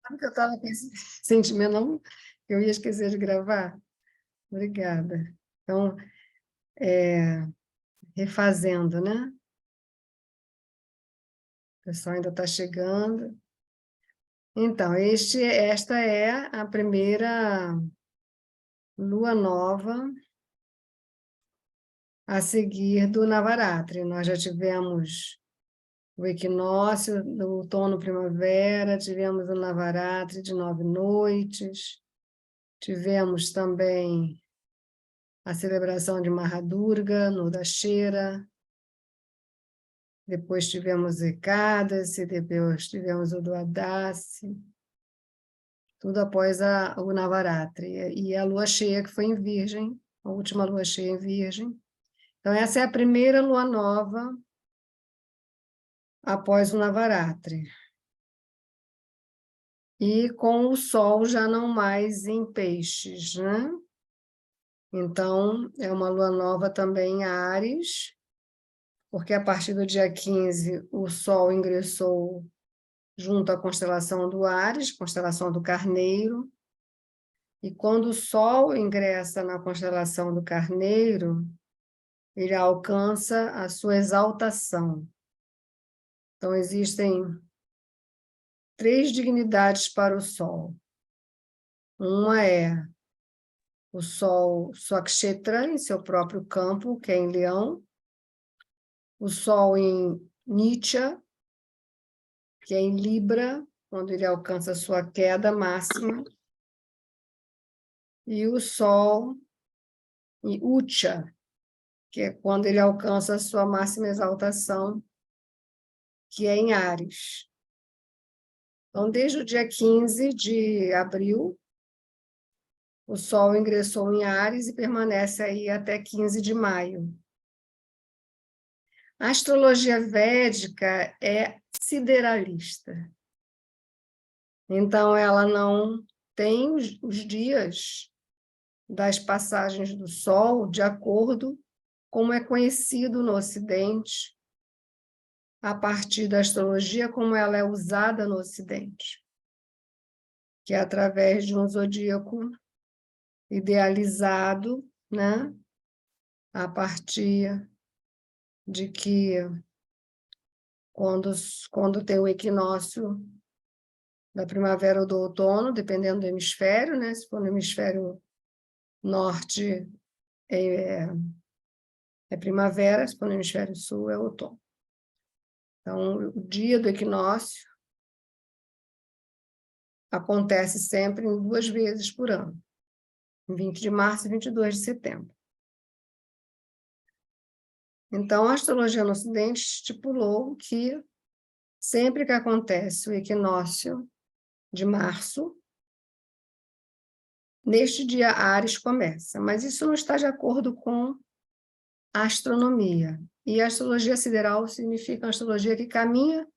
Sabe que eu estava com esse sentimento, não, que eu ia esquecer de gravar? Obrigada. Então, refazendo, né? O pessoal ainda está chegando. Então, esta é a primeira lua nova a seguir do Navaratri. Nós já tivemos o equinócio do outono-primavera, tivemos o Navaratri de 9 noites, tivemos também a celebração de Mahadurga, no Dashera, depois tivemos Ekadasi, depois tivemos o Dwadasi, tudo após o Navaratri. E a lua cheia, que foi em Virgem, a última lua cheia em Virgem. Então, essa é a primeira lua nova após o Navaratri. E com o Sol já não mais em Peixes, né? Então, é uma lua nova também em Áries, porque a partir do dia 15 o Sol ingressou junto à constelação do Áries, constelação do Carneiro, e quando o Sol ingressa na constelação do Carneiro, ele alcança a sua exaltação. Então, existem 3 dignidades para o Sol. Uma é o Sol Swakshetra, em seu próprio campo, que é em Leão, o Sol em Nitya, que é em Libra, quando ele alcança a sua queda máxima, e o Sol em Ucha, que é quando ele alcança a sua máxima exaltação, que é em Áries. Então, desde o dia 15 de abril, o Sol ingressou em Áries e permanece aí até 15 de maio. A astrologia védica é sideralista. Então, ela não tem os dias das passagens do Sol de acordo como é conhecido no Ocidente, a partir da astrologia como ela é usada no Ocidente, que é através de um zodíaco idealizado, né? A partir de que, quando tem o equinócio da primavera ou do outono, dependendo do hemisfério, né? Se for no hemisfério norte, é primavera, se for no hemisfério sul, é outono. Então, o dia do equinócio acontece sempre em 2 vezes por ano, em 20 de março e 22 de setembro. Então, a astrologia no Ocidente estipulou que sempre que acontece o equinócio de março, neste dia Áries começa, mas isso não está de acordo com a astronomia. E a astrologia sideral significa uma astrologia que caminha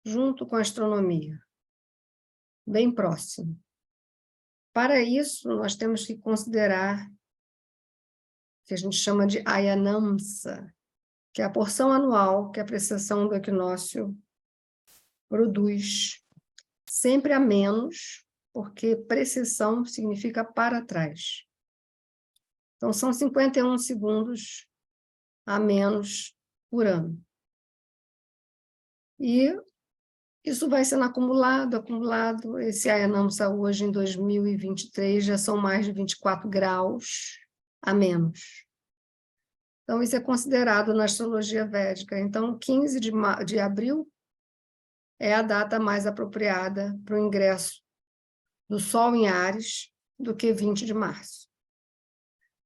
junto com a astronomia, bem próximo. Para isso, nós temos que considerar que a gente chama de Ayanamsa, que é a porção anual que a precessão do equinócio produz, sempre a menos, porque precessão significa para trás. Então, são 51 segundos a menos por ano. E isso vai sendo acumulado. Esse Ayanamsa hoje, em 2023, já são mais de 24 graus a menos. Então, isso é considerado na astrologia védica. Então, 15 de abril é a data mais apropriada para o ingresso do Sol em Áries do que 20 de março.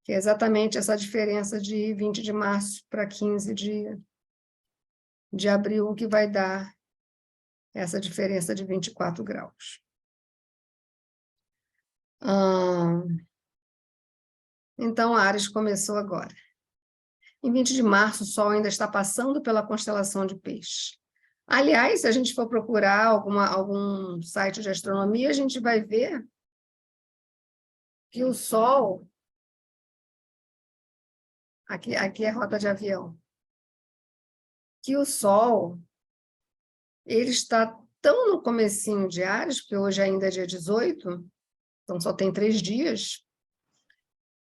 Que é exatamente essa diferença de 20 de março para 15 de abril, que vai dar essa diferença de 24 graus. Então, Áries começou agora. Em 20 de março, o Sol ainda está passando pela constelação de Peixe. Aliás, se a gente for procurar algum site de astronomia, a gente vai ver que o Sol... Aqui é rota de avião. Que o Sol ele está tão no comecinho de Áries, porque hoje ainda é dia 18, então só tem 3 dias,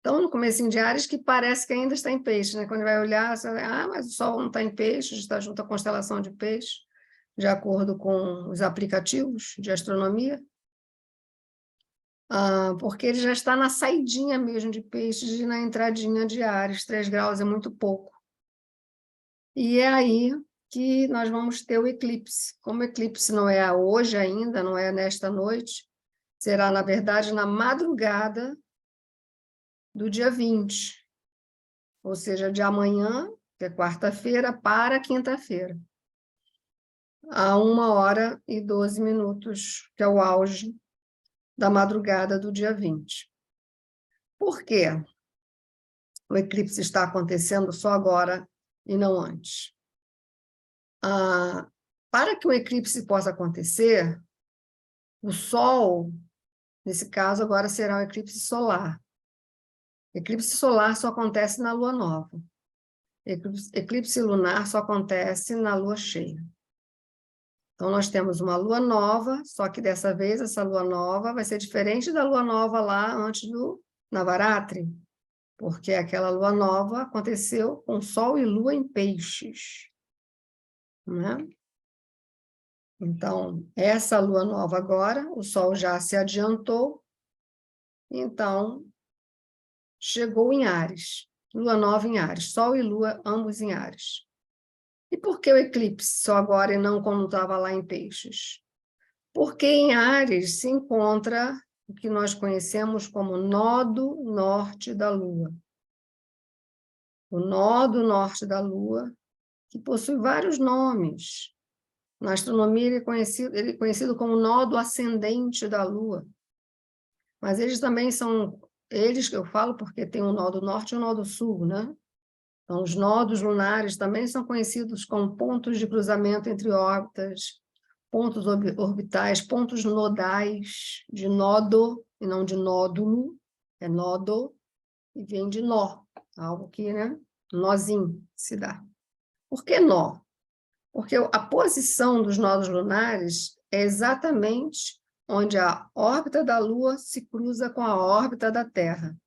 tão no comecinho de Áries que parece que ainda está em peixe, né? Quando vai olhar, você vai, mas o Sol não está em peixe, está junto à constelação de peixe, de acordo com os aplicativos de astronomia. Porque ele já está na saidinha mesmo de peixes e na entradinha de Áries, 3 graus é muito pouco. E é aí que nós vamos ter o eclipse. Como o eclipse não é hoje ainda, não é nesta noite, será, na verdade, na madrugada do dia 20, ou seja, de amanhã, que é quarta-feira, para quinta-feira, a 1h12, que é o auge da madrugada do dia 20. Por quê? O eclipse está acontecendo só agora e não antes. Para que o eclipse possa acontecer, o Sol, nesse caso, agora será o eclipse solar. Eclipse solar só acontece na lua nova. Eclipse lunar só acontece na lua cheia. Então, nós temos uma lua nova, só que dessa vez essa lua nova vai ser diferente da lua nova lá antes do Navaratri, porque aquela lua nova aconteceu com Sol e Lua em Peixes, né? Então, essa lua nova agora, o Sol já se adiantou, então chegou em Áries, lua nova em Áries, Sol e Lua ambos em Áries. E por que o eclipse só agora e não quando estava lá em Peixes? Porque em Áries se encontra o que nós conhecemos como nodo norte da Lua. O nodo norte da Lua, que possui vários nomes. Na astronomia ele é conhecido como nodo ascendente da Lua. Mas eles também são, eles que eu falo porque tem o nodo norte e o nodo sul, né? Então, os nodos lunares também são conhecidos como pontos de cruzamento entre órbitas, pontos orbitais, pontos nodais, de nodo e não de nódulo, é nodo, e vem de nó, algo que, né, nozinho se dá. Por que nó? Porque a posição dos nodos lunares é exatamente onde a órbita da Lua se cruza com a órbita da Terra.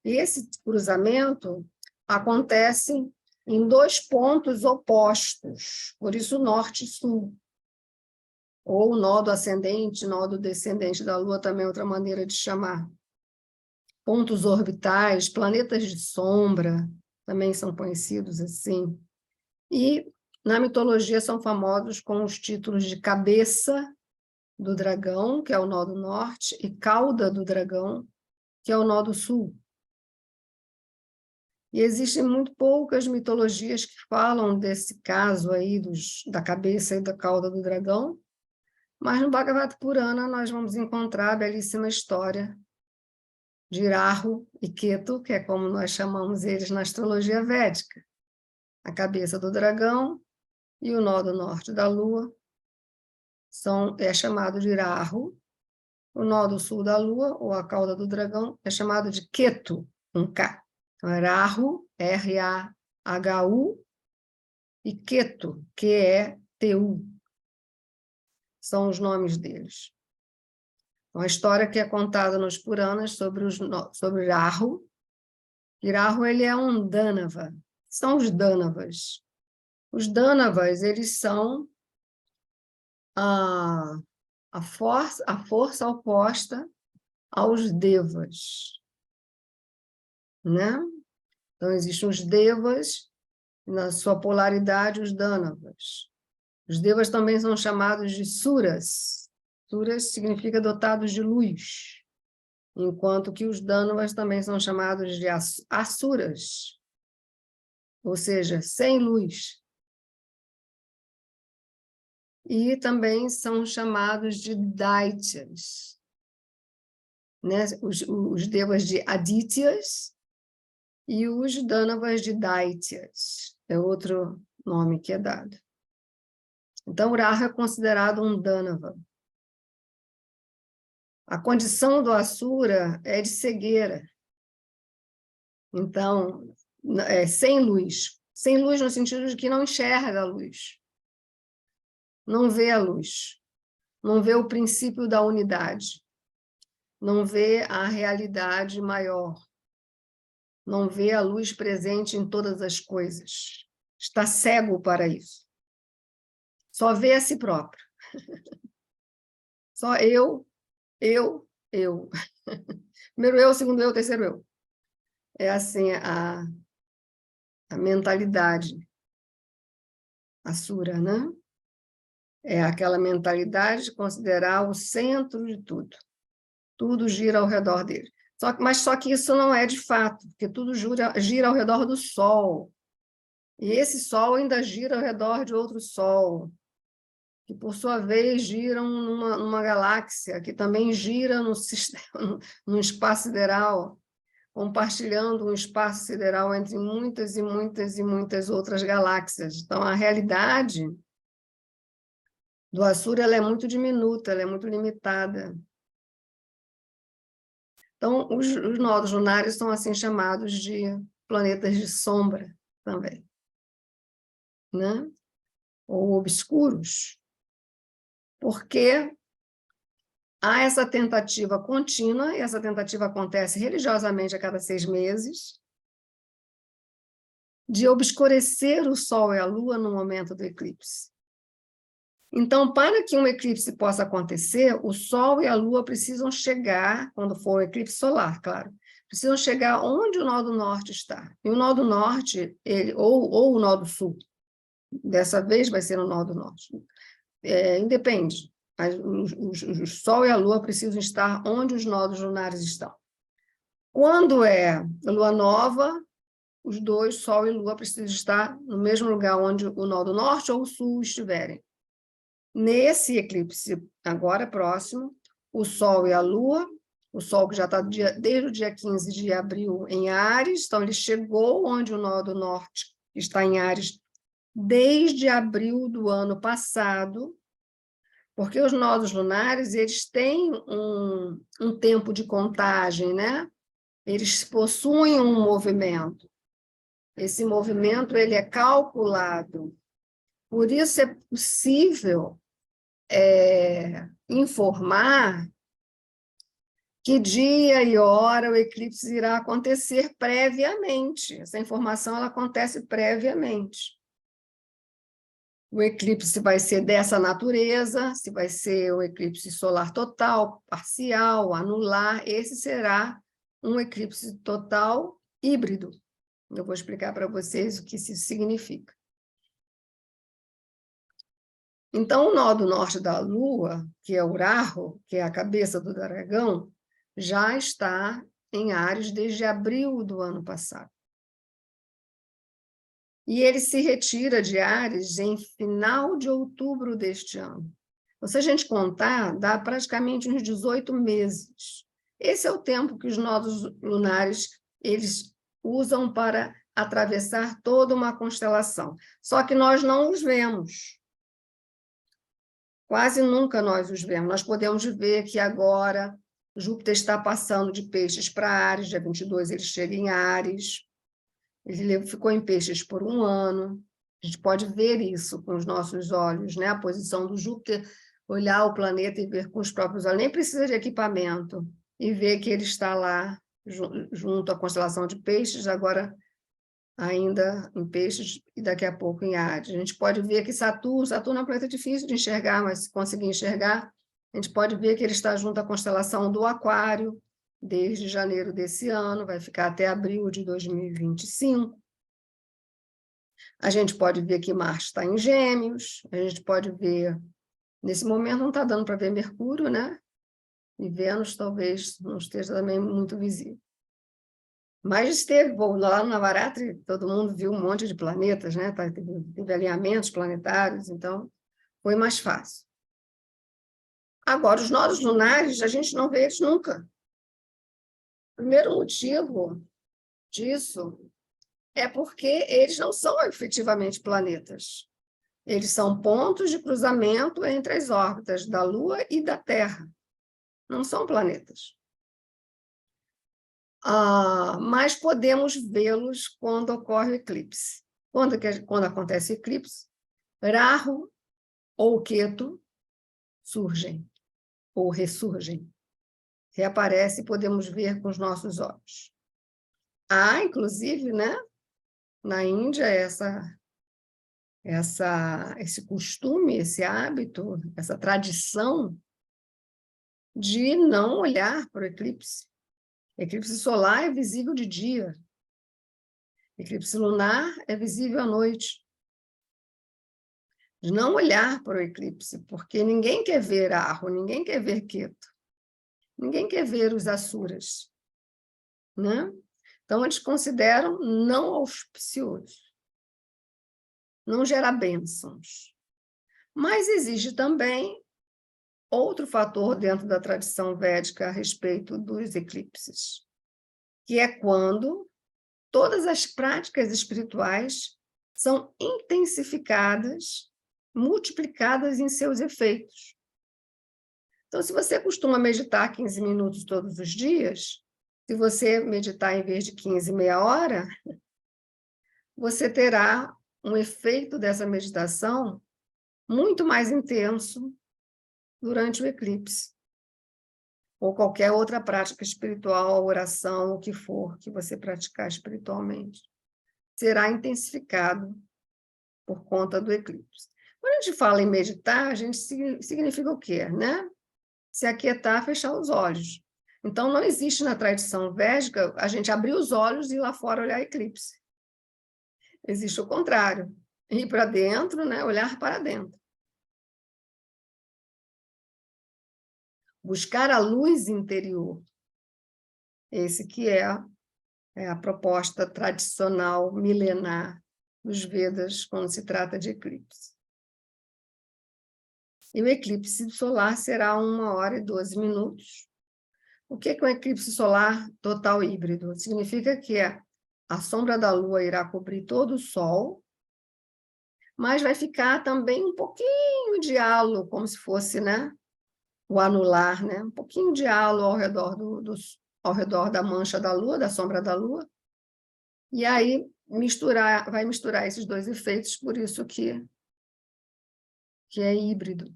E esse cruzamento acontece em 2 pontos opostos, por isso norte e sul. Ou nodo ascendente, nodo descendente da Lua, também é outra maneira de chamar. Pontos orbitais, planetas de sombra, também são conhecidos assim. E, na mitologia, são famosos com os títulos de cabeça do dragão, que é o nodo norte, e cauda do dragão, que é o nodo sul. E existem muito poucas mitologias que falam desse caso aí da cabeça e da cauda do dragão, mas no Bhagavata Purana nós vamos encontrar a belíssima história de Rahu e Ketu, que é como nós chamamos eles na astrologia védica. A cabeça do dragão e o nodo norte da Lua é chamado de Rahu, o nodo sul da Lua, ou a cauda do dragão, é chamado de Ketu, com K. Então, é Rahu, R-A-H-U, e Ketu, Q-E-T-U. São os nomes deles. Uma história que é contada nos Puranas sobre Rahu. E Rahu, ele é um Dânava. São os Dânavas. Os Dânavas, eles são a força oposta aos Devas, né? Então, existem os Devas, na sua polaridade, os Dânavas. Os Devas também são chamados de Suras. Suras significa dotados de luz, enquanto que os Dânavas também são chamados de Asuras, ou seja, sem luz. E também são chamados de Daityas, né? Os Devas de Adityas e os Dânavas de Daityas, é outro nome que é dado. Então, Rahu é considerado um Dânava. A condição do Asura é de cegueira. Então, sem luz. Sem luz no sentido de que não enxerga a luz. Não vê a luz. não vê o princípio da unidade, não vê a realidade maior, não vê a luz presente em todas as coisas. Está cego para isso. Só vê a si próprio. Só eu. Primeiro eu, segundo eu, terceiro eu. É assim a mentalidade Asura, né? É aquela mentalidade de considerar o centro de tudo. Tudo gira ao redor dele. Só que isso não é de fato, porque tudo gira ao redor do Sol. E esse Sol ainda gira ao redor de outro Sol, que, por sua vez, giram numa galáxia, que também gira no espaço sideral, compartilhando um espaço sideral entre muitas e muitas e muitas outras galáxias. Então, a realidade do Asura ela é muito diminuta, ela é muito limitada. Então, os nodos lunares são assim chamados de planetas de sombra também, né? Ou obscuros, porque há essa tentativa contínua, e essa tentativa acontece religiosamente a cada 6 meses, de obscurecer o Sol e a Lua no momento do eclipse. Então, para que um eclipse possa acontecer, o Sol e a Lua precisam chegar, quando for o eclipse solar, claro, precisam chegar onde o nó do norte está. E o nó do norte, ou o nó do sul, dessa vez vai ser o nó do norte. Independe. O Sol e a Lua precisam estar onde os nodos lunares estão. Quando é lua nova, os dois, Sol e Lua, precisam estar no mesmo lugar onde o nó do norte ou o sul estiverem. Nesse eclipse, agora próximo, o Sol e a Lua, o Sol que já está desde o dia 15 de abril em Áries, então ele chegou onde o nó do norte está em Áries desde abril do ano passado, porque os nodos lunares eles têm um tempo de contagem, né? Eles possuem um movimento. Esse movimento ele é calculado. Por isso é possível informar que dia e hora o eclipse irá acontecer previamente. Essa informação ela acontece previamente. O eclipse vai ser dessa natureza, se vai ser o eclipse solar total, parcial, anular, esse será um eclipse total híbrido. Eu vou explicar para vocês o que isso significa. Então, o nó do norte da Lua, que é o Rahu, que é a cabeça do dragão, já está em Áries desde abril do ano passado. E ele se retira de Áries em final de outubro deste ano. Então, se a gente contar, dá praticamente uns 18 meses. Esse é o tempo que os nodos lunares eles usam para atravessar toda uma constelação. Só que nós não os vemos. Quase nunca nós os vemos. Nós podemos ver que agora Júpiter está passando de Peixes para Áries, dia 22 ele chega em Áries, ele ficou em Peixes por 1 ano. A gente pode ver isso com os nossos olhos, né? A posição do Júpiter, olhar o planeta e ver com os próprios olhos, nem precisa de equipamento, e ver que ele está lá junto à constelação de Peixes, agora ainda em Peixes e daqui a pouco em Áries. A gente pode ver que Saturno é um planeta difícil de enxergar, mas se conseguir enxergar, a gente pode ver que ele está junto à constelação do Aquário, desde janeiro desse ano, vai ficar até abril de 2025. A gente pode ver que Marte está em Gêmeos, a gente pode ver... Nesse momento não está dando para ver Mercúrio, né? E Vênus talvez não esteja também muito visível. Mas esteve, lá no Navaratri, todo mundo viu um monte de planetas, né? Teve alinhamentos planetários, então foi mais fácil. Agora, os nodos lunares, a gente não vê eles nunca. O primeiro motivo disso é porque eles não são efetivamente planetas. Eles são pontos de cruzamento entre as órbitas da Lua e da Terra. Não são planetas. Mas podemos vê-los quando ocorre o eclipse. Quando acontece o eclipse, Rahu ou Ketu surgem ou ressurgem. Reaparece e podemos ver com os nossos olhos. Há, inclusive, né, na Índia, esse costume, esse hábito, essa tradição de não olhar para o eclipse. Eclipse solar é visível de dia. Eclipse lunar é visível à noite. De não olhar para o eclipse, porque ninguém quer ver Rahu, ninguém quer ver Ketu, ninguém quer ver os Asuras, né? Então, eles consideram não auspicioso, não gera bênçãos. Mas existe também outro fator dentro da tradição védica a respeito dos eclipses, que é quando todas as práticas espirituais são intensificadas, multiplicadas em seus efeitos. Então, se você costuma meditar 15 minutos todos os dias, se você meditar em vez de 15, meia hora, você terá um efeito dessa meditação muito mais intenso durante o eclipse, ou qualquer outra prática espiritual, oração, o que for que você praticar espiritualmente. Será intensificado por conta do eclipse. Quando a gente fala em meditar, a gente significa o quê, né? Se aquietar, fechar os olhos. Então, não existe na tradição védica a gente abrir os olhos e ir lá fora olhar eclipse. Existe o contrário, ir para dentro, né? Olhar para dentro. Buscar a luz interior. Esse que é a proposta tradicional, milenar, dos Vedas, quando se trata de eclipse. E o eclipse solar será 1h12. O que é um eclipse solar total híbrido? Significa que a sombra da Lua irá cobrir todo o Sol, mas vai ficar também um pouquinho de halo, como se fosse, né, o anular, né? Um pouquinho de halo ao redor, ao redor da mancha da Lua, da sombra da Lua, e aí vai misturar esses dois efeitos, por isso que é híbrido.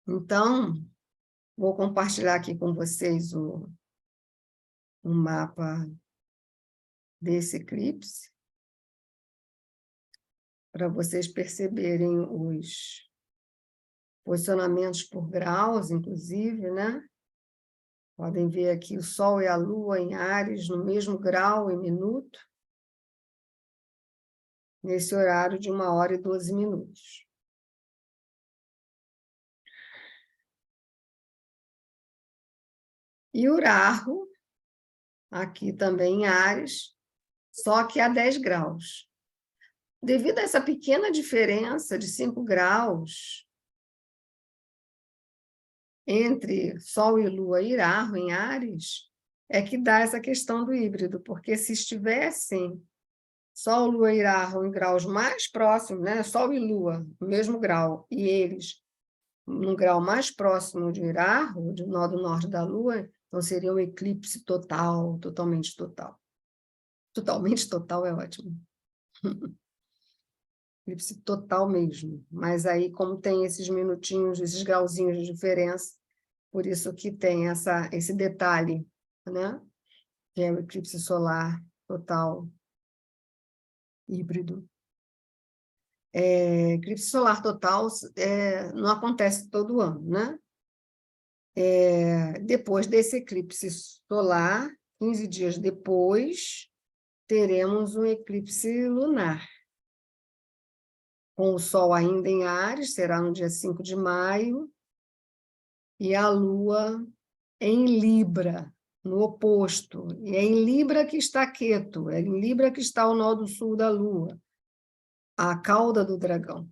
Então, vou compartilhar aqui com vocês um mapa desse eclipse, para vocês perceberem os posicionamentos por graus, inclusive, né? Podem ver aqui o Sol e a Lua em Áries, no mesmo grau e minuto, nesse horário de 1h12. E o Rahu, aqui também em Áries, só que a 10 graus. Devido a essa pequena diferença de 5 graus entre Sol e Lua e Rahu em Áries, é que dá essa questão do híbrido, porque se estivessem Sol, Lua e Rahu em graus mais próximos, né? Sol e Lua no mesmo grau, e eles num grau mais próximo de Rahu, do nó do norte da Lua, então seria um eclipse total, totalmente total. Totalmente total é ótimo. Eclipse total mesmo. Mas aí, como tem esses minutinhos, esses grauzinhos de diferença, por isso que tem esse detalhe, né? Que é o eclipse solar total híbrido. Eclipse solar total não acontece todo ano, né? Depois desse eclipse solar, 15 dias depois, teremos um eclipse lunar, com o Sol ainda em Áries, será no dia 5 de maio, e a Lua em Libra, no oposto. E é em Libra que está Ketu, é em Libra que está o nó do sul da Lua, a cauda do dragão.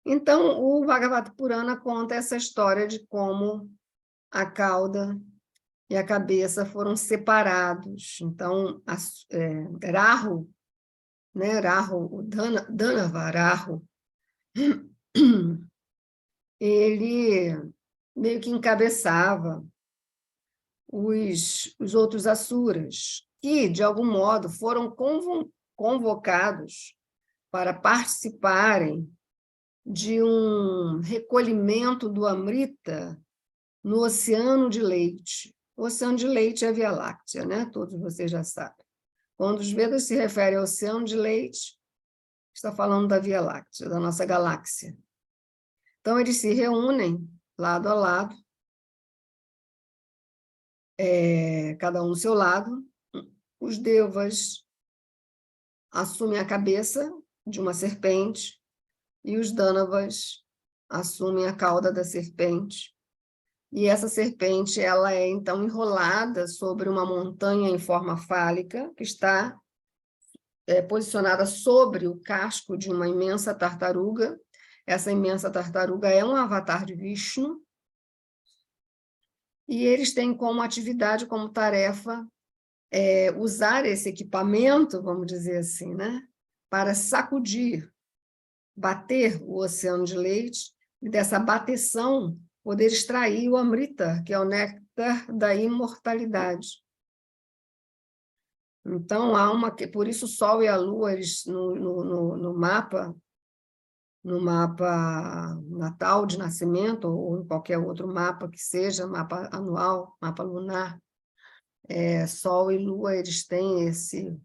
Então, o Bhagavata Purana conta essa história de como a cauda e a cabeça foram separados. Então, Rahu, né, Rahu, o Danava, Rahu, ele meio que encabeçava os outros asuras, que, de algum modo, foram convocados para participarem de um recolhimento do Amrita no Oceano de Leite. O Oceano de Leite é a Via Láctea, né? Todos vocês já sabem. Quando os Vedas se referem ao Oceano de Leite, está falando da Via Láctea, da nossa galáxia. Então, eles se reúnem lado a lado, cada um do seu lado. Os devas assumem a cabeça de uma serpente e os dânavas assumem a cauda da serpente. E essa serpente ela é, então, enrolada sobre uma montanha em forma fálica, que está posicionada sobre o casco de uma imensa tartaruga. Essa imensa tartaruga é um avatar de Vishnu, e eles têm como atividade, como tarefa, usar esse equipamento, vamos dizer assim, né, para sacudir, bater o oceano de leite, e dessa bateção poder extrair o Amrita, que é o néctar da imortalidade. Então, por isso o Sol e a Lua, eles, no mapa natal de nascimento, ou em qualquer outro mapa que seja, mapa anual, mapa lunar, Sol e Lua, eles têm esse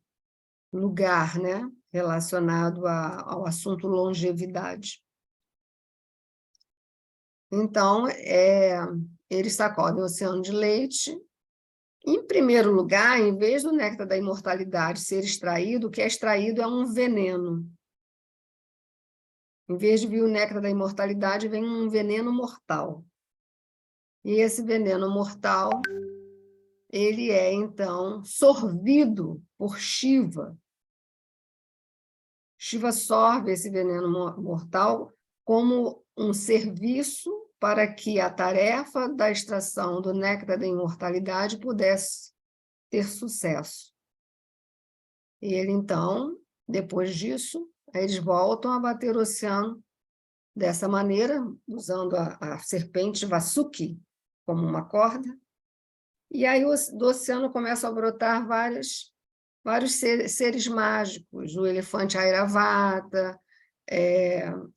lugar, né, relacionado ao assunto longevidade. Então, eles sacodem o oceano de leite. Em primeiro lugar, em vez do néctar da imortalidade ser extraído, o que é extraído é um veneno. Em vez de vir o néctar da imortalidade, vem um veneno mortal. E esse veneno mortal, ele é, então, sorvido por Shiva. Shiva sorve esse veneno mortal como um serviço para que a tarefa da extração do néctar da imortalidade pudesse ter sucesso. E ele, então, depois disso, eles voltam a bater o oceano dessa maneira, usando a serpente Vasuki como uma corda, e aí do oceano começam a brotar vários seres mágicos, o elefante Airavata,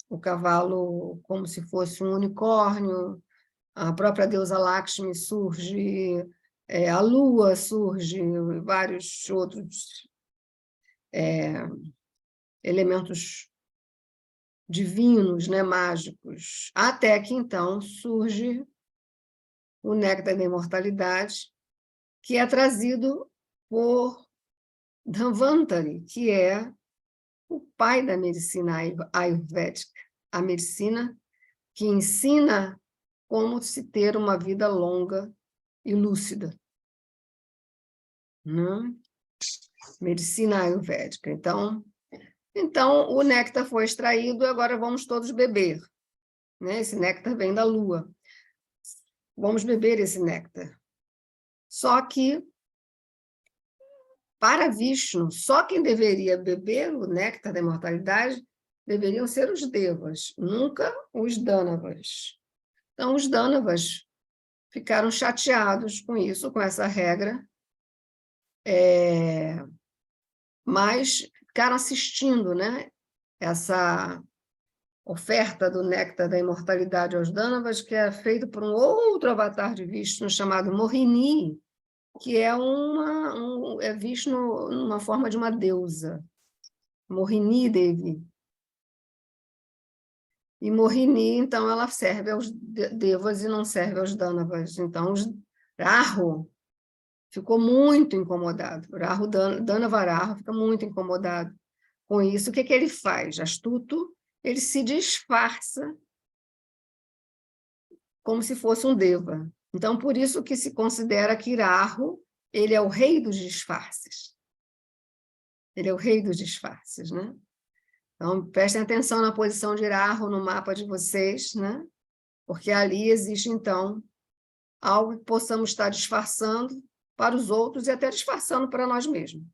o cavalo como se fosse um unicórnio, a própria deusa Lakshmi surge, a lua surge, vários outros elementos divinos, né, mágicos, até que então surge o néctar da imortalidade, que é trazido por Dhanvantari, que é o pai da medicina ayurvédica, a medicina que ensina como se ter uma vida longa e lúcida. Medicina ayurvédica. Então, o néctar foi extraído, agora vamos todos beber. Né? Esse néctar vem da lua. Vamos beber esse néctar. Só que, para Vishnu, só quem deveria beber o néctar da imortalidade deveriam ser os devas, nunca os dânavas. Então, os dânavas ficaram chateados com isso, com essa regra, mas ficaram assistindo, né, essa oferta do néctar da imortalidade aos dânavas, que é feito por um outro avatar de Vishnu chamado Mohini, que é Vishnu numa forma de uma deusa, Mohini Devi. E Mohini, então, ela serve aos devas e não serve aos dânavas. Então, Rahu ficou muito incomodado. Danavaraha fica muito incomodado com isso. O que ele faz? Astuto, ele se disfarça como se fosse um deva. Então, por isso que se considera que Rahu, ele é o rei dos disfarces. Ele é o rei dos disfarces, né? Então, prestem atenção na posição de Rahu no mapa de vocês, né? Porque ali existe, então, algo que possamos estar disfarçando para os outros e até disfarçando para nós mesmos.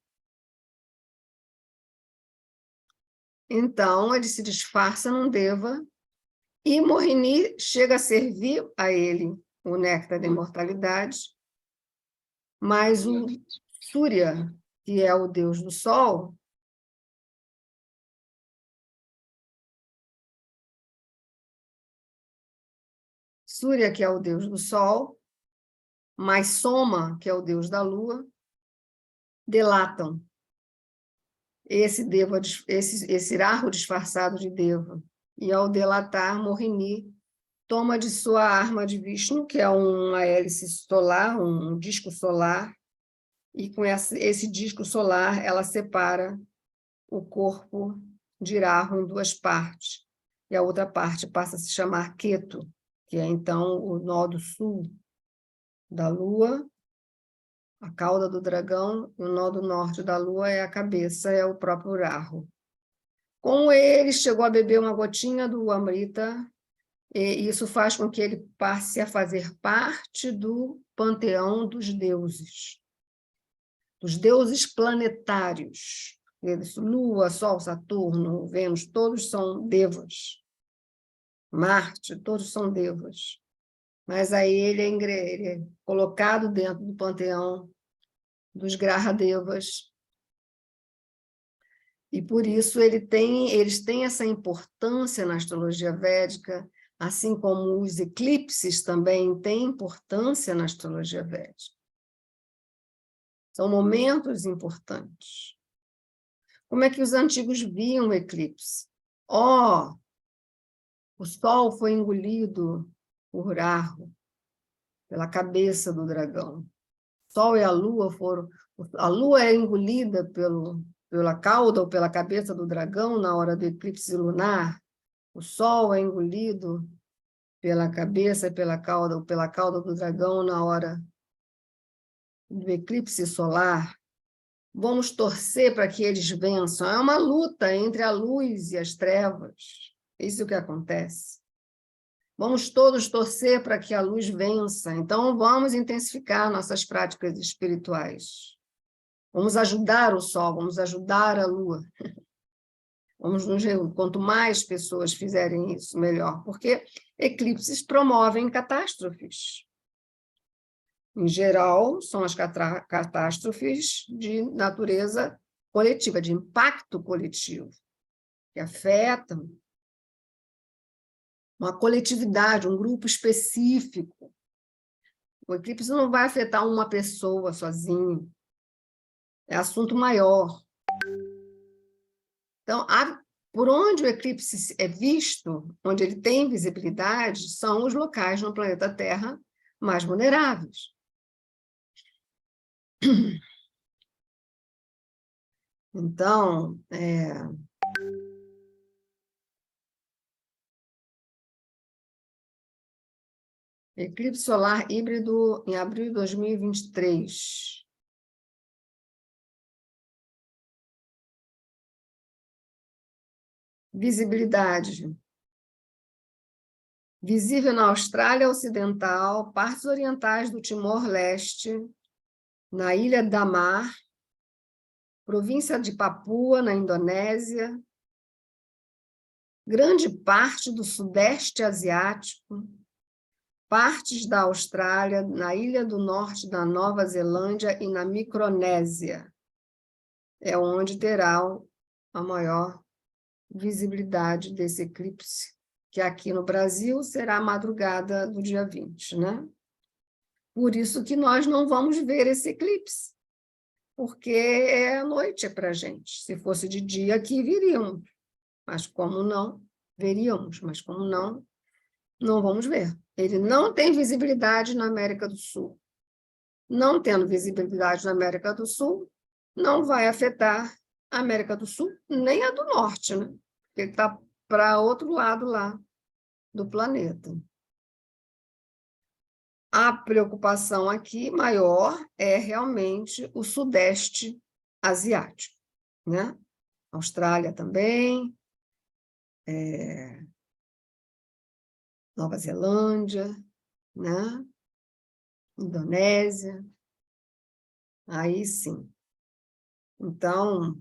Então, ele se disfarça num deva E Morini chega a servir a ele o néctar da imortalidade, mas o Surya, que é o deus do sol, Surya, que é o deus do sol, mais Soma, que é o deus da lua, delatam esse Rahu disfarçado de Deva. E, ao delatar, Morini toma de sua arma de Vishnu, que é uma hélice solar, um disco solar, e com esse disco solar ela separa o corpo de Rahu em duas partes. E a outra parte passa a se chamar Ketu, que é, então, o nó do sul da Lua, a cauda do dragão, e o nó do norte da Lua é a cabeça, é o próprio Rahu. Com ele, chegou a beber uma gotinha do Amrita, e isso faz com que ele passe a fazer parte do panteão dos deuses planetários. Lua, Sol, Saturno, Vênus, todos são devas. Marte, todos são devas. Mas aí ele é colocado dentro do panteão dos Graha-devas, e por isso eles têm essa importância na astrologia védica, assim como os eclipses também têm importância na astrologia védica. São momentos importantes. Como é que os antigos viam o eclipse? O Sol foi engolido por Rahu, pela cabeça do dragão. O Sol e a Lua foram... A Lua é engolida pela cauda ou pela cabeça do dragão na hora do eclipse lunar. O Sol é engolido pela cabeça e pela cauda do dragão na hora do eclipse solar. Vamos torcer para que eles vençam. É uma luta entre a luz e as trevas. Isso é o que acontece. Vamos todos torcer para que a luz vença. Então, vamos intensificar nossas práticas espirituais. Vamos ajudar o Sol, vamos ajudar a Lua. Quanto mais pessoas fizerem isso, melhor, porque eclipses promovem catástrofes. Em geral, são as catástrofes de natureza coletiva, de impacto coletivo, que afetam uma coletividade, um grupo específico. O eclipse não vai afetar uma pessoa sozinho, é assunto maior. Então, por onde o eclipse é visto, onde ele tem visibilidade, são os locais no planeta Terra mais vulneráveis. Então, eclipse solar híbrido em abril de 2023. Visibilidade. Visível na Austrália Ocidental, partes orientais do Timor-Leste, na Ilha Damar, província de Papua, na Indonésia, grande parte do Sudeste Asiático, partes da Austrália, na Ilha do Norte da Nova Zelândia e na Micronésia. É onde terá a maior visibilidade desse eclipse, que aqui no Brasil será a madrugada do dia 20, né? Por isso que nós não vamos ver esse eclipse, porque é à noite para a gente. Se fosse de dia, aqui viríamos, mas como não, veríamos, mas como não, não vamos ver. Ele não tem visibilidade na América do Sul. Não tendo visibilidade na América do Sul, não vai afetar a América do Sul, nem a do Norte, né? Ele está para outro lado lá do planeta. A preocupação aqui maior é realmente o Sudeste Asiático, né? Austrália também, Nova Zelândia, né? Indonésia, aí sim. Então,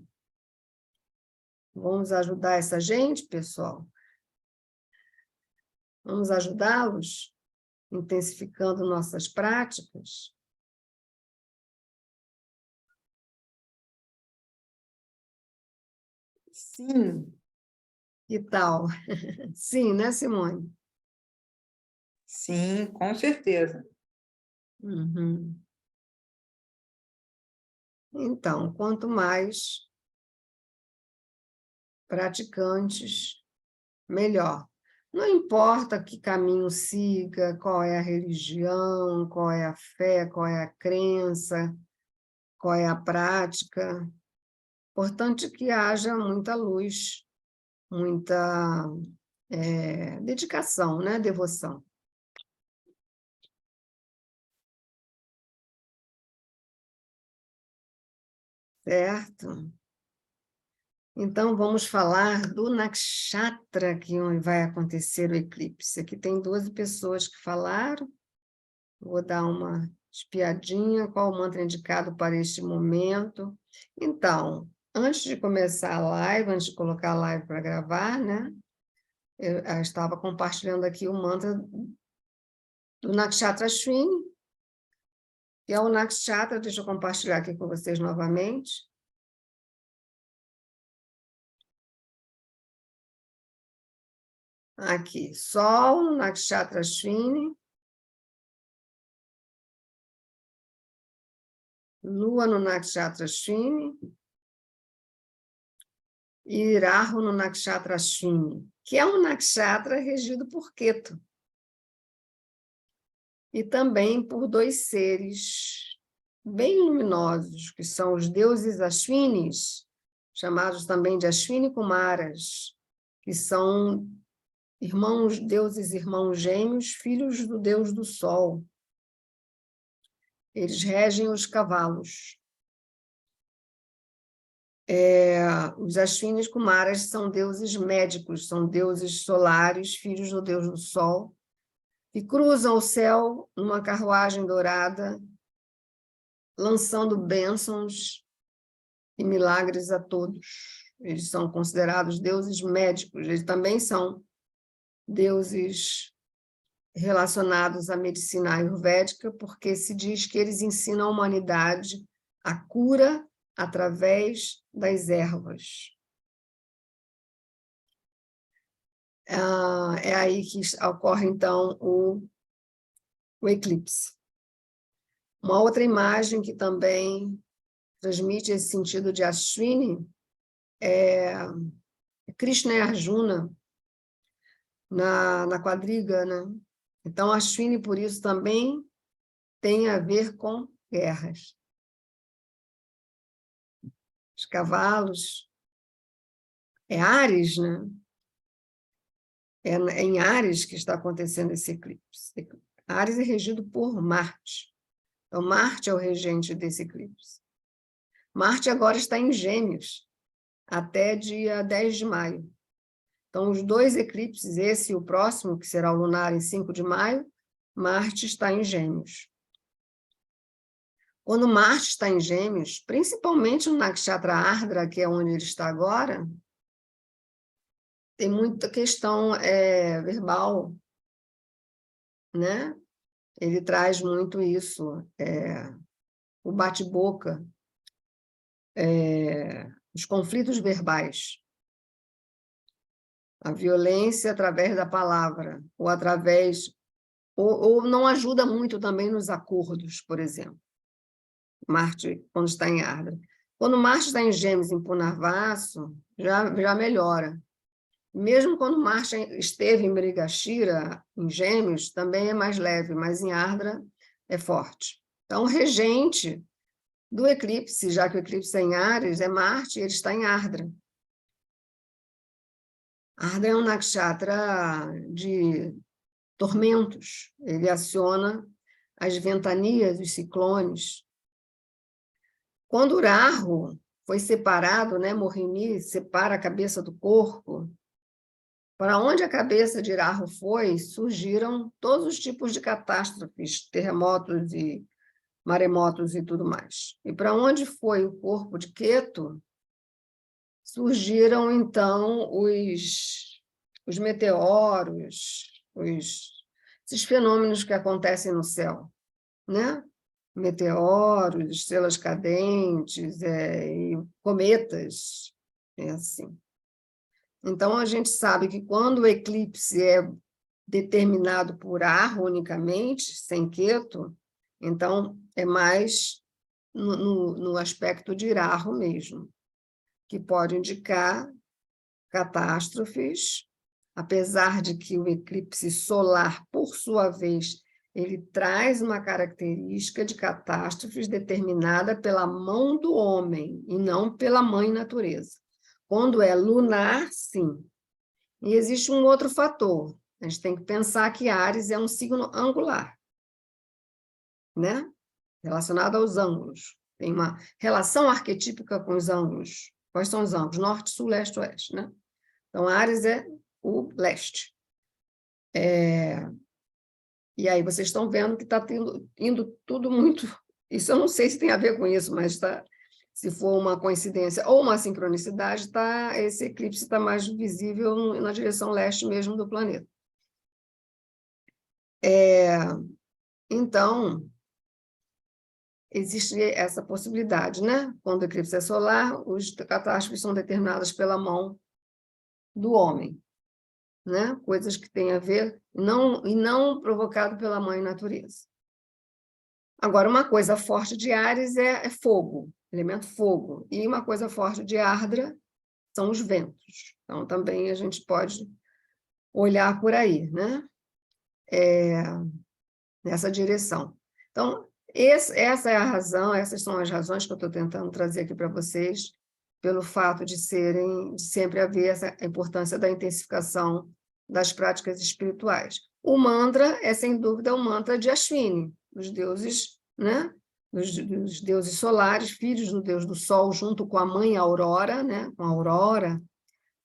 vamos ajudar essa gente, pessoal? Vamos ajudá-los, intensificando nossas práticas? Sim. Que tal? Sim, né, Simone? Sim, com certeza. Uhum. Então, quanto mais praticantes, melhor. Não importa que caminho siga, qual é a religião, qual é a fé, qual é a crença, qual é a prática. Importante que haja muita luz, muita dedicação, né? Devoção. Certo? Então, vamos falar do nakshatra que vai acontecer o eclipse. Aqui tem 12 pessoas que falaram. Vou dar uma espiadinha, qual o mantra indicado para este momento. Então, antes de começar a live, antes de colocar a live para gravar, né? Eu estava compartilhando aqui o mantra do Nakshatra Ashwini, que é o Nakshatra, deixa eu compartilhar aqui com vocês novamente. Aqui, Sol no Nakshatra Ashwini, Lua no Nakshatra Ashwini, e Rahu no Nakshatra Ashwini, que é um nakshatra regido por Ketu. E também por dois seres bem luminosos, que são os deuses Ashwinis, chamados também de Ashwini Kumaras, que são deuses irmãos gêmeos, filhos do deus do sol. Eles regem os cavalos. Os Ashwinis Kumaras são deuses médicos, são deuses solares, filhos do deus do sol, e cruzam o céu numa carruagem dourada, lançando bênçãos e milagres a todos. Eles são considerados deuses médicos, eles também são deuses relacionados à medicina ayurvédica, porque se diz que eles ensinam a humanidade a cura através das ervas. É aí que ocorre, então, o eclipse. Uma outra imagem que também transmite esse sentido de Ashwini é Krishna e Arjuna na quadriga, né? Então, Ashwini, por isso, também tem a ver com guerras. Os cavalos, Áries, né? É em Áries que está acontecendo esse eclipse. Áries é regido por Marte. Então, Marte é o regente desse eclipse. Marte agora está em Gêmeos, até dia 10 de maio. Então, os dois eclipses, esse e o próximo, que será o lunar em 5 de maio, Marte está em Gêmeos. Quando Marte está em Gêmeos, principalmente no Nakshatra Ardra, que é onde ele está agora, tem muita questão verbal, né? Ele traz muito isso, o bate-boca, os conflitos verbais, a violência através da palavra, ou não ajuda muito também nos acordos, por exemplo. Marte, quando está em Ardra. Quando Marte está em Gêmeos, em Punarvasu, já melhora. Mesmo quando Marte esteve em Mrigashira, em Gêmeos, também é mais leve, mas em Ardra é forte. Então, o regente do eclipse, já que o eclipse é em Áries, é Marte, e ele está em Ardra. Ardra é um nakshatra de tormentos, ele aciona as ventanias, os ciclones. Quando o Rahu foi separado, né, Mohini separa a cabeça do corpo, para onde a cabeça de Rahu foi, surgiram todos os tipos de catástrofes, terremotos e maremotos e tudo mais. E para onde foi o corpo de Ketu, surgiram, então, os meteoros, esses fenômenos que acontecem no céu, né? Meteoros, estrelas cadentes, e cometas, é assim. Então, a gente sabe que quando o eclipse é determinado por ar unicamente, sem Queto, então é mais no aspecto de Rahu mesmo, que pode indicar catástrofes, apesar de que o eclipse solar, por sua vez, ele traz uma característica de catástrofes determinada pela mão do homem e não pela mãe natureza. Quando é lunar, sim. E existe um outro fator. A gente tem que pensar que Áries é um signo angular, né? Relacionado aos ângulos. Tem uma relação arquetípica com os ângulos. Quais são os ângulos? Norte, sul, leste, oeste, né? Então, Áries é o leste. E aí vocês estão vendo que está indo tudo muito... Isso eu não sei se tem a ver com isso, mas se for uma coincidência ou uma sincronicidade, esse eclipse está mais visível na direção leste mesmo do planeta. Então, existe essa possibilidade, né? Quando o eclipse é solar, os catástrofes são determinadas pela mão do homem, né? Coisas que têm a ver, e não provocado pela mãe natureza. Agora, uma coisa forte de Áries é fogo, elemento fogo, e uma coisa forte de Ardra são os ventos. Então, também a gente pode olhar por aí, né? Nessa direção. Então, essa é a razão, essas são as razões que eu estou tentando trazer aqui para vocês, pelo fato de sempre haver essa importância da intensificação das práticas espirituais. O mantra é, sem dúvida, o mantra de Ashwini, dos deuses, né? Dos deuses solares, filhos do deus do sol, junto com a mãe Aurora, né? Com a aurora,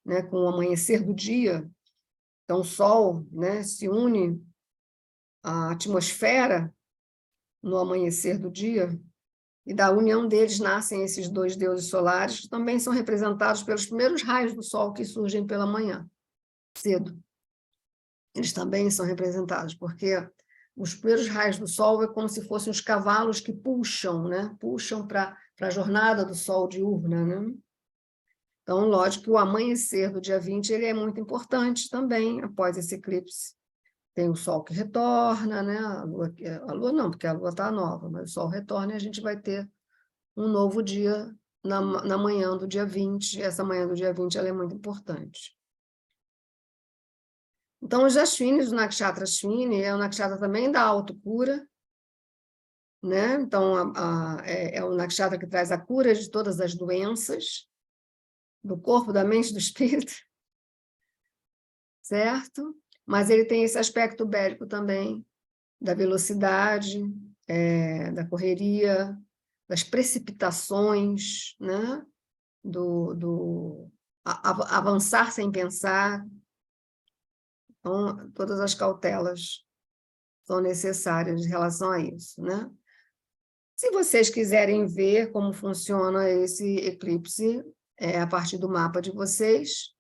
né? Com o amanhecer do dia. Então, o sol, né? Se une à atmosfera no amanhecer do dia, e da união deles nascem esses dois deuses solares, que também são representados pelos primeiros raios do sol que surgem pela manhã, cedo. Eles também são representados, porque os primeiros raios do sol é como se fossem os cavalos que puxam, né? Puxam para a jornada do sol diurna, né? Então, lógico que o amanhecer do dia 20 ele é muito importante também, após esse eclipse. Tem o Sol que retorna, né? A Lua não, porque a Lua está nova, mas o Sol retorna e a gente vai ter um novo dia na manhã do dia 20. Essa manhã do dia 20 ela é muito importante. Então, os Ashwinis, o Nakshatra Ashwini, é o Nakshatra também da autocura, né? Então, é o Nakshatra que traz a cura de todas as doenças, do corpo, da mente, do espírito, certo? Mas ele tem esse aspecto bélico também, da velocidade, da correria, das precipitações, né? Avançar sem pensar. Então, todas as cautelas são necessárias em relação a isso, né? Se vocês quiserem ver como funciona esse eclipse, a partir do mapa de vocês,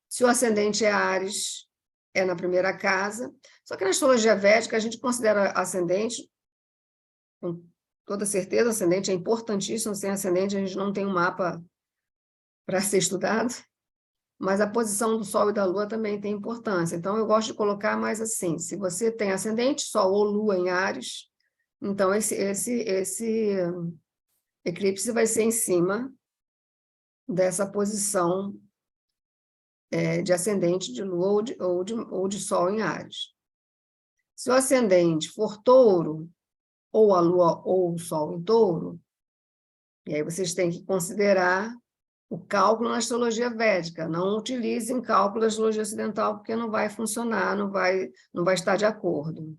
se o ascendente é Áries, é na primeira casa, só que na astrologia védica a gente considera ascendente, com toda certeza, ascendente é importantíssimo, sem ascendente a gente não tem um mapa para ser estudado, mas a posição do Sol e da Lua também tem importância. Então, eu gosto de colocar mais assim, se você tem ascendente, Sol ou Lua em Áries, então esse eclipse vai ser em cima dessa posição de ascendente de Lua ou de Sol em Áries. Se o ascendente for Touro, ou a Lua ou o Sol em Touro, e aí vocês têm que considerar o cálculo na astrologia védica. Não utilizem cálculo da astrologia ocidental, porque não vai funcionar, não vai estar de acordo.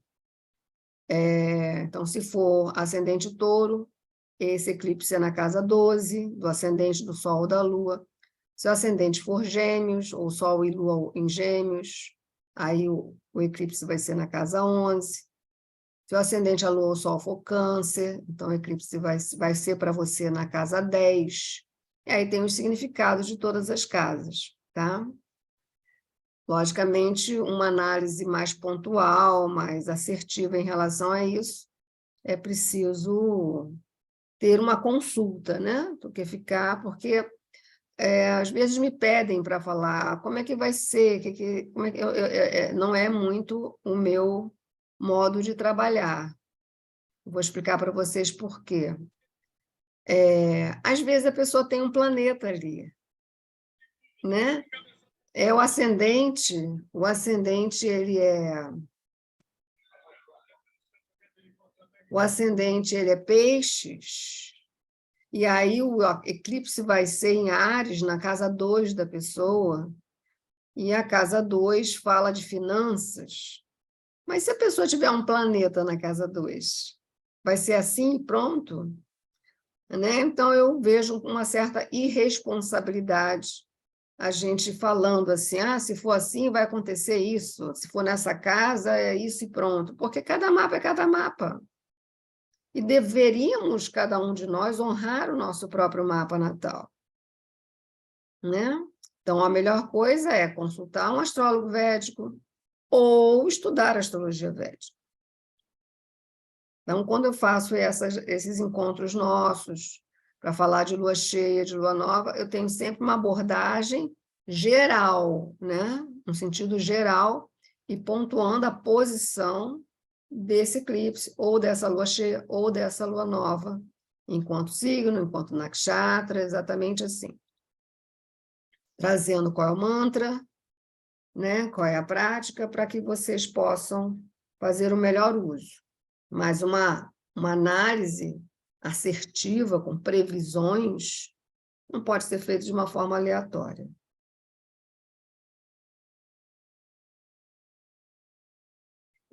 Então, se for ascendente Touro, esse eclipse é na casa 12, do ascendente do Sol ou da Lua. Se o ascendente for Gêmeos, ou Sol e Lua em Gêmeos, aí o eclipse vai ser na casa 11. Se o ascendente a Lua ou o Sol for Câncer, então o eclipse vai ser para você na casa 10. E aí tem os significados de todas as casas, tá? Logicamente, uma análise mais pontual, mais assertiva em relação a isso, é preciso ter uma consulta, né? Porque às vezes me pedem para falar como é que vai ser, como é que não é muito o meu modo de trabalhar. Vou explicar para vocês por quê. Às vezes a pessoa tem um planeta ali, né? O ascendente ele é peixes, e aí o eclipse vai ser em Áries, na casa 2 da pessoa, e a casa 2 fala de finanças. Mas se a pessoa tiver um planeta na casa 2, vai ser assim, pronto? Né? Então, eu vejo uma certa irresponsabilidade a gente falando assim, se for assim, vai acontecer isso, se for nessa casa, é isso e pronto, porque cada mapa é cada mapa. E deveríamos, cada um de nós, honrar o nosso próprio mapa natal. Né? Então, a melhor coisa é consultar um astrólogo védico ou estudar astrologia védica. Então, quando eu faço esses encontros nossos, para falar de lua cheia, de lua nova, eu tenho sempre uma abordagem geral, né? No sentido geral, e pontuando a posição desse eclipse, ou dessa lua cheia, ou dessa lua nova, enquanto signo, enquanto nakshatra, exatamente assim. Trazendo qual é o mantra, né? Qual é a prática, para que vocês possam fazer o melhor uso. Mas uma análise assertiva, com previsões, não pode ser feita de uma forma aleatória.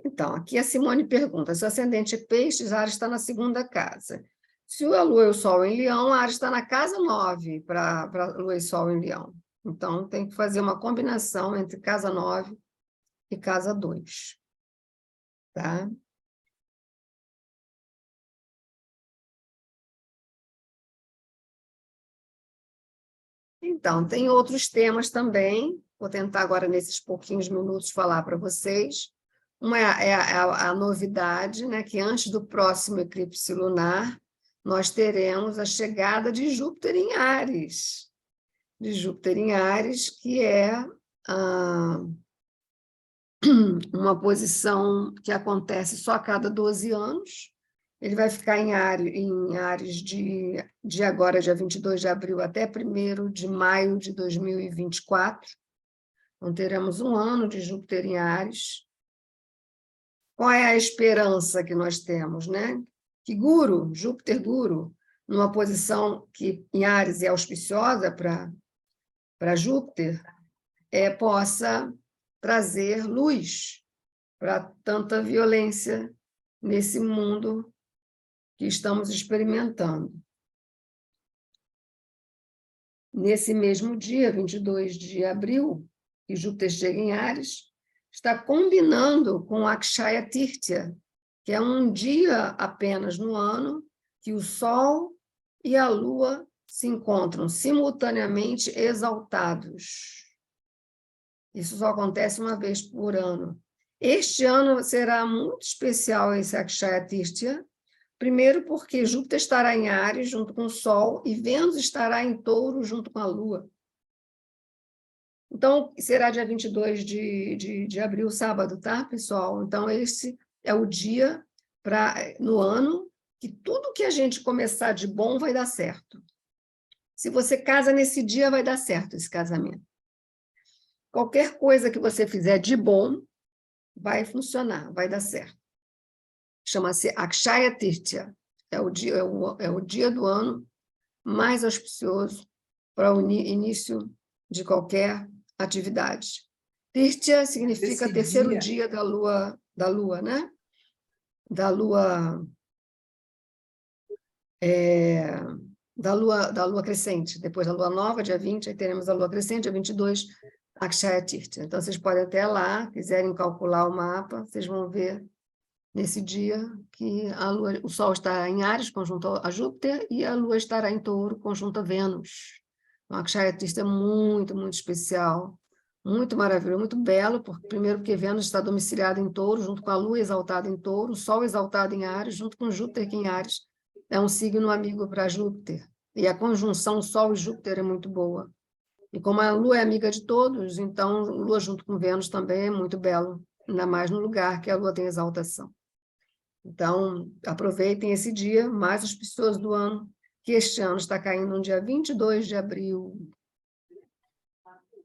Então, aqui a Simone pergunta, se o ascendente é peixes, Áries está na segunda casa. Se a Lua e o Sol em Leão, Áries está na casa 9 para Lua e Sol em Leão. Então, tem que fazer uma combinação entre casa 9 e casa 2. Tá? Então, tem outros temas também, vou tentar agora, nesses pouquinhos minutos, falar para vocês. Uma é a novidade, né, que antes do próximo eclipse lunar, nós teremos a chegada de Júpiter em Áries. De Júpiter em Áries, que é uma posição que acontece só a cada 12 anos. Ele vai ficar em Áries de agora, dia 22 de abril, até 1º de maio de 2024. Então, teremos um ano de Júpiter em Áries. Qual é a esperança que nós temos, né? Que Júpiter Guru, numa posição que em Áries é auspiciosa para Júpiter, possa trazer luz para tanta violência nesse mundo que estamos experimentando. Nesse mesmo dia, 22 de abril, que Júpiter chega em Áries, está combinando com Akshaya Tirtya, que é um dia apenas no ano que o Sol e a Lua se encontram simultaneamente exaltados. Isso só acontece uma vez por ano. Este ano será muito especial esse Akshaya Tirtya, primeiro porque Júpiter estará em Áries junto com o Sol e Vênus estará em Touro junto com a Lua. Então, será dia 22 de abril, sábado, tá, pessoal? Então, esse é o dia no ano que tudo que a gente começar de bom vai dar certo. Se você casa nesse dia, vai dar certo esse casamento. Qualquer coisa que você fizer de bom vai funcionar, vai dar certo. Chama-se Akshaya Tirtya. É o dia do ano mais auspicioso para o início de qualquer atividade. Tirtya significa terceiro dia da lua, né? Da lua crescente. Depois da lua nova, dia 20, aí teremos a lua crescente, dia 22, Akshaya Tirtya. Então, vocês podem até lá, quiserem calcular o mapa, vocês vão ver nesse dia que o Sol está em Áries, conjunto a Júpiter, e a Lua estará em Touro, conjunto a Vênus. Então, a Akshaya Tirtya é muito, muito especial Muito maravilhoso, muito belo, primeiro porque Vênus está domiciliada em Touro, junto com a Lua exaltada em Touro, o Sol exaltado em Áries, junto com Júpiter, que em Áries é um signo amigo para Júpiter. E a conjunção Sol e Júpiter é muito boa. E como a Lua é amiga de todos, então Lua junto com Vênus também é muito belo, ainda mais no lugar que a Lua tem exaltação. Então, aproveitem esse dia mais auspicioso do ano, que este ano está caindo no dia 22 de abril.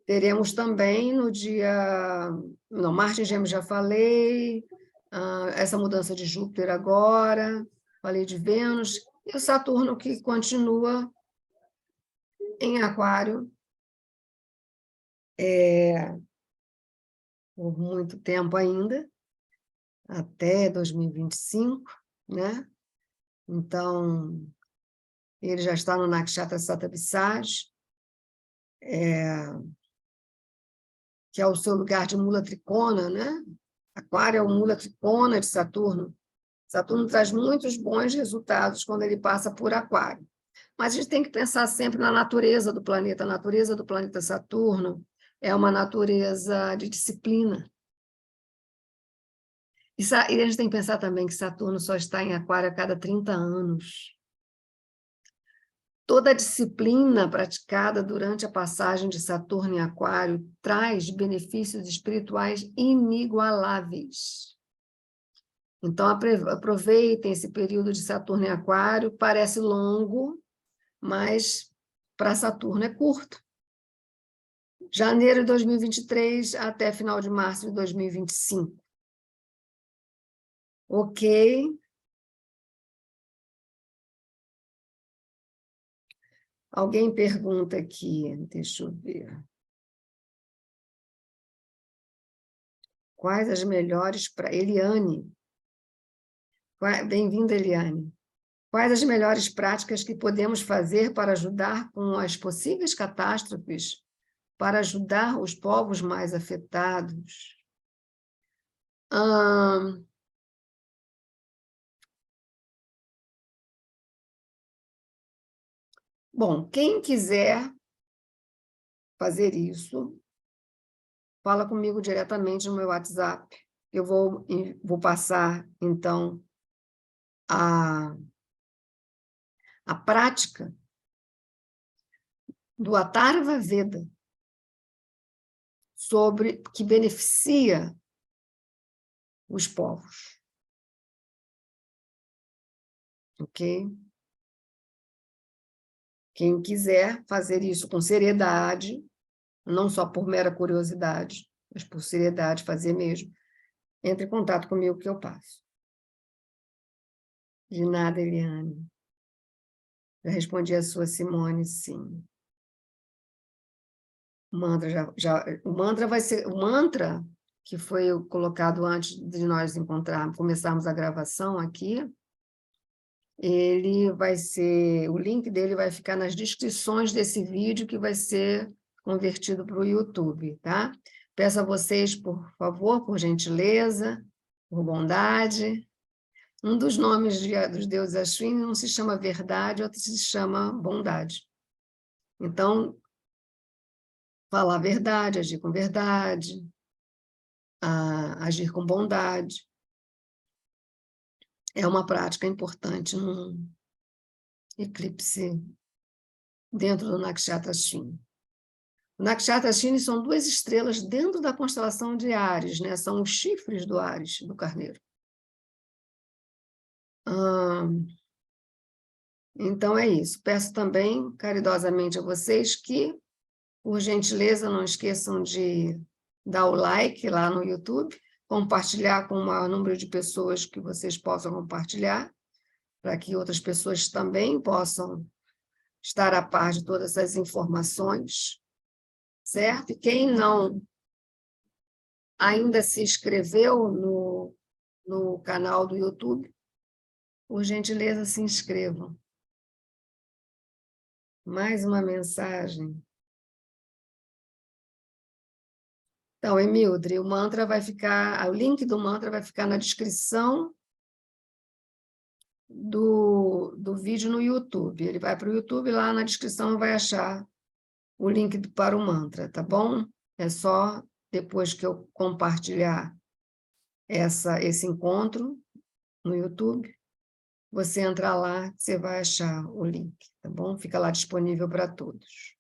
Teremos também no dia... Não, Marte em Gêmeos já falei, essa mudança de Júpiter agora, falei de Vênus, e o Saturno que continua em Aquário por muito tempo ainda, até 2025, né? Então, ele já está no Nakshatra Satabhisaj, que é o seu lugar de mula tricona, né? Aquário é o mula tricona de Saturno. Saturno traz muitos bons resultados quando ele passa por Aquário. Mas a gente tem que pensar sempre na natureza do planeta. A natureza do planeta Saturno é uma natureza de disciplina. E a gente tem que pensar também que Saturno só está em Aquário a cada 30 anos. Toda a disciplina praticada durante a passagem de Saturno em Aquário traz benefícios espirituais inigualáveis. Então, aproveitem esse período de Saturno em Aquário, parece longo, mas para Saturno é curto. Janeiro de 2023 até final de março de 2025. Ok? Alguém pergunta aqui, deixa eu ver. Quais as melhores para... Eliane. Bem-vinda, Eliane. Quais as melhores práticas que podemos fazer para ajudar com as possíveis catástrofes, para ajudar os povos mais afetados? Bom, quem quiser fazer isso, fala comigo diretamente no meu WhatsApp. Eu vou passar, então, a prática do Atharva Veda, que beneficia os povos. Ok? Quem quiser fazer isso com seriedade, não só por mera curiosidade, mas por seriedade, fazer mesmo, entre em contato comigo que eu passo. De nada, Eliane. Já respondi a sua, Simone, sim. O mantra vai ser... O mantra que foi colocado antes de nós começarmos a gravação aqui, ele vai ser... O link dele vai ficar nas descrições desse vídeo que vai ser convertido para o YouTube, tá? Peço a vocês, por favor, por gentileza, por bondade. Um dos nomes dos deuses Ashwini não se chama verdade, outro se chama bondade. Então, falar a verdade, agir com verdade, agir com bondade, é uma prática importante num eclipse dentro do Nakshatra Shini. O Nakshatra Shini são 2 estrelas dentro da constelação de Áries, né? São os chifres do Áries, do carneiro. Então, é isso. Peço também, caridosamente, a vocês que, por gentileza, não esqueçam de dar o like lá no YouTube, compartilhar com o maior número de pessoas que vocês possam compartilhar, para que outras pessoas também possam estar a par de todas essas informações, certo? E quem não ainda se inscreveu no canal do YouTube, por gentileza, se inscrevam. Mais uma mensagem. Então, Emildre, o link do mantra vai ficar na descrição do vídeo no YouTube. Ele vai para o YouTube, lá na descrição vai achar o link para o mantra, tá bom? É só depois que eu compartilhar esse encontro no YouTube, você entra lá, você vai achar o link, tá bom? Fica lá disponível para todos.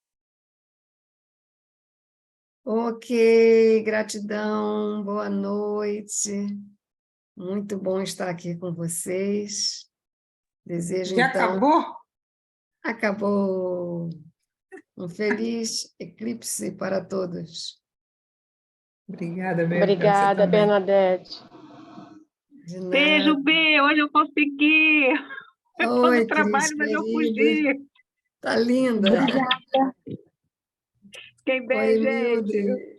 Ok, gratidão, boa noite. Muito bom estar aqui com vocês. Desejo, Já então... acabou? Acabou. Um feliz eclipse para todos. Obrigada, Bê, para você Obrigada, também. Bernadette. De nada. Beijo, B. Hoje eu consegui. Estou Oi, no Cris, trabalho, mas eu querida. fugi. Tá linda. Fiquei bem, Oi, gente. Mildred.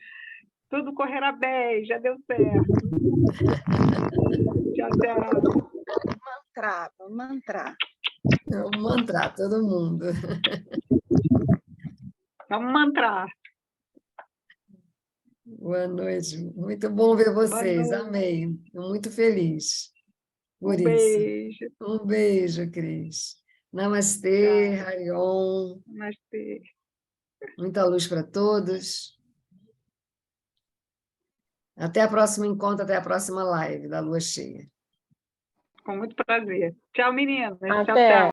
Tudo correrá bem, já deu certo. Tchau, tchau. Vamos mantrar. Vamos mantrar todo mundo. Vamos mantrar. Boa noite. Muito bom ver vocês. noite. Amei. Estou muito feliz por Um isso. beijo. Um beijo, Cris. Namastê, Tchau. Harion. Namastê. Muita luz para todos. Até a próxima encontro, até a próxima live da Lua Cheia. Com muito prazer. Tchau, meninas. Tchau, Até. tchau.